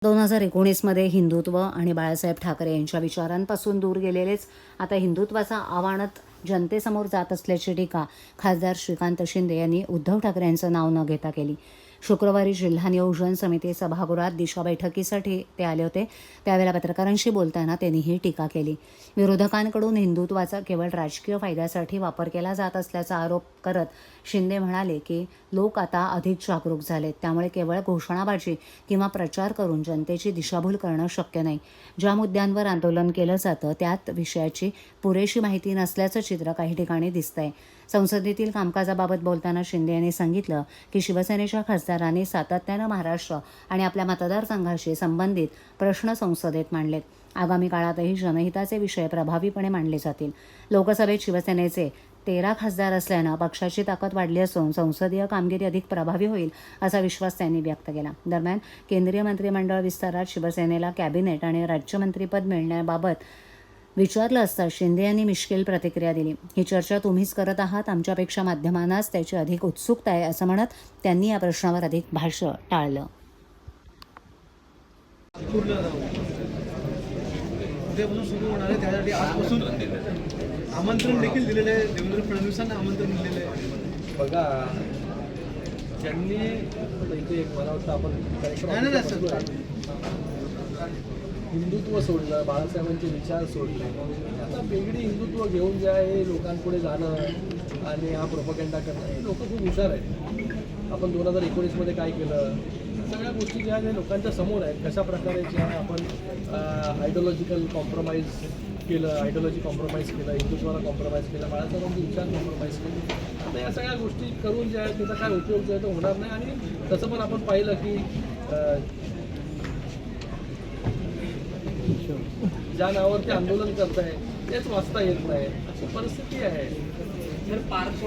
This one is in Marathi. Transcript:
2019मध्ये हिंदुत्व आणि बाळासाहेब ठाकरे यांच्या विचारांपासून दूर गेलेलेच आता हिंदुत्वाचा आव्हानात जनतेसमोर जात असल्याची टीका खासदार श्रीकांत शिंदे यांनी उद्धव ठाकरे यांचं नाव न घेता केली. शुक्रवारी जिल्हा नियोजन समिती सभागृहात दिशा बैठकीसाठी ते आले होते. त्यावेळेला पत्रकारांशी बोलताना त्यांनी ही टीका केली. विरोधकांकडून हिंदुत्वाचा केवळ राजकीय फायद्यासाठी वापर केला जात असल्याचा आरोप करत शिंदे म्हणाले की लोक आता अधिक जागरूक झालेत, त्यामुळे केवळ घोषणाबाजी किंवा प्रचार करून जनतेची दिशाभूल करणं शक्य नाही. ज्या मुद्द्यांवर आंदोलन केलं जातं त्यात विषयाची पुरेशी माहिती नसल्याचं चित्र काही ठिकाणी दिसतंय. संसदेतील कामकाजाबाबत बोलताना शिंदे यांनी सांगितलं की शिवसेनेच्या खासदारांनी सातत्यानं महाराष्ट्र आणि आपल्या मतदारसंघाशी संबंधित प्रश्न संसदेत मांडलेत. आगामी काळातही जनहिताचे विषय प्रभावीपणे मांडले जातील. लोकसभेत शिवसेनेचे 13 खासदार असल्यानं पक्षाची ताकद वाढली असून संसदीय कामगिरी अधिक प्रभावी होईल असा विश्वास त्यांनी व्यक्त केला. दरम्यान केंद्रीय मंत्रिमंडळ विस्तारात शिवसेनेला कॅबिनेट आणि राज्यमंत्रीपद मिळण्याबाबत विचारलं असता शिंदे यांनी मिश्किल प्रतिक्रिया दिली. ही चर्चा तुम्हीच करत आहात, आमच्यापेक्षा माध्यमांनाच त्याची अधिक उत्सुकता आहे असं म्हणत त्यांनी या प्रश्नावर अधिक भाष्य टाळलं. उद्यापासून सुरू होणार आहे, त्यासाठी आजपासून आमंत्रण देखील दिलेलं आहे. देवेंद्र फडणवीसांना आमंत्रण दिलेलं आहे. बघा, त्यांनी इथे एक मला वाटतं आपण हिंदुत्व सोडलं, बाळासाहेबांचे विचार सोडले, आता वेगळी हिंदुत्व घेऊन जे आहे लोकांपुढे जाणं आणि हा प्रोपगेंडा करणं, हे लोक खूप हुशार आहेत. आपण 2019मध्ये काय केलं, सगळ्या गोष्टी ज्या आहेत लोकांच्या समोर आहेत. कशा प्रकारे जे आहे आपण आयडिओलॉजिकल कॉम्प्रोमाइज केलं, आयडिओलॉजी कॉम्प्रोमाइज केलं, हिंदुत्वाला कॉम्प्रोमाइज केलं, बाळासाहेबांचे विचार कॉम्प्रोमाइज केले. आता या सगळ्या गोष्टी करून जे आहे त्याचा काय उपयोग जो आहे तो होणार नाही. आणि तसं पण आपण पाहिलं की ज्या नावावर ते आंदोलन करत आहे तेच वाचता येत नाही, अशी परिस्थिती आहे.